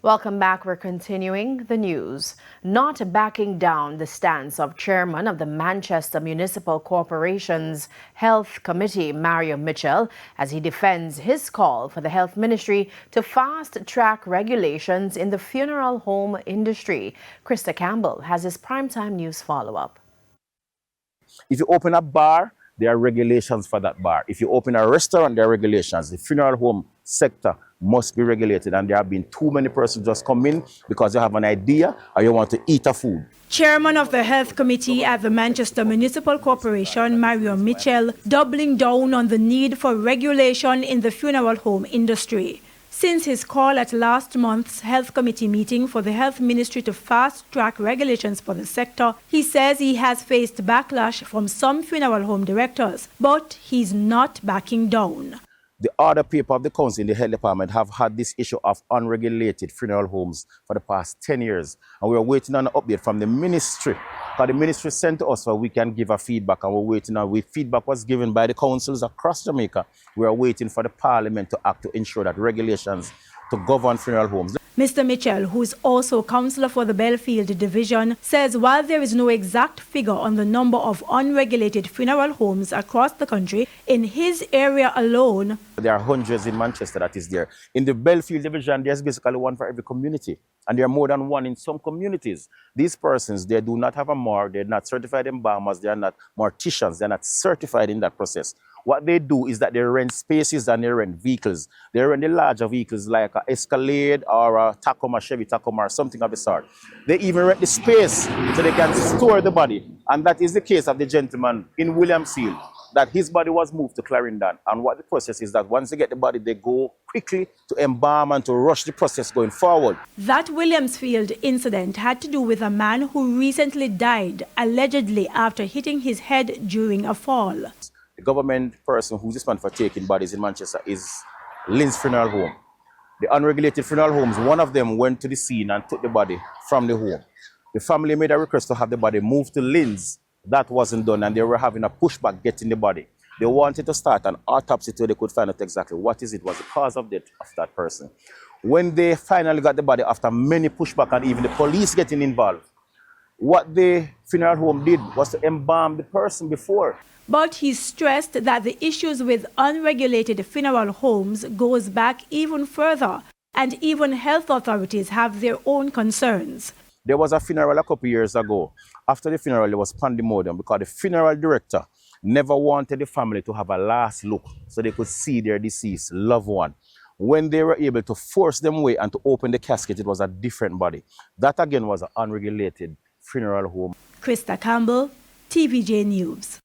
Welcome back. We're continuing the news. Not backing down the stance of Chairman of the Manchester Municipal Corporation's Health Committee, Mario Mitchell, as he defends his call for the Health Ministry to fast-track regulations in the funeral home industry. Krista Campbell has his primetime news follow-up. If you open a bar, there are regulations for that bar. If you open a restaurant, there are regulations. The funeral home sector must be regulated, and there have been too many persons just come in because you have an idea or you want to eat a food. Chairman of the Health Committee at the Manchester Municipal Corporation, Mario Mitchell, doubling down on the need for regulation in the funeral home industry. Since his call at last month's Health Committee meeting for the Health Ministry to fast-track regulations for the sector, he says he has faced backlash from some funeral home directors, but he's not backing down. The other people of the council in the health department have had this issue of unregulated funeral homes for the past 10 years. And we're waiting on an update from the ministry. Because the ministry sent to us so we can give a feedback, and we're waiting on feedback was given by the councils across Jamaica. We are waiting for the parliament to act to ensure that regulations to govern funeral homes. Mr. Mitchell, who is also councillor for the Belfield division, says while there is no exact figure on the number of unregulated funeral homes across the country, in his area alone, there are hundreds in Manchester that is there. In the Belfield division, there's basically one for every community. And there are more than one in some communities. These persons, they do not have a morgue, they're not certified embalmers, they are not morticians, they're not certified in that process. What they do is that they rent spaces and they rent vehicles. They rent the larger vehicles like an Escalade or a Tacoma, Chevy Tacoma or something of the sort. They even rent the space so they can store the body. And that is the case of the gentleman in Williamsfield, that his body was moved to Clarendon. And what the process is that once they get the body, they go quickly to embalm and to rush the process going forward. That Williamsfield incident had to do with a man who recently died, allegedly after hitting his head during a fall. The government person who's responsible for taking bodies in Manchester is Lynn's Funeral Home. The unregulated funeral homes, one of them went to the scene and took the body from the home. The family made a request to have the body moved to Lynn's. That wasn't done, and they were having a pushback getting the body. They wanted to start an autopsy so they could find out exactly what was the cause of death of that person. When they finally got the body, after many pushback and even the police getting involved, what the funeral home did was to embalm the person before. But he stressed that the issues with unregulated funeral homes goes back even further, and even health authorities have their own concerns. There was a funeral a couple years ago. After the funeral, there was pandemonium because the funeral director never wanted the family to have a last look so they could see their deceased loved one. When they were able to force them away and to open the casket, it was a different body. That again was an unregulated funeral home. Krista Campbell, TVJ News.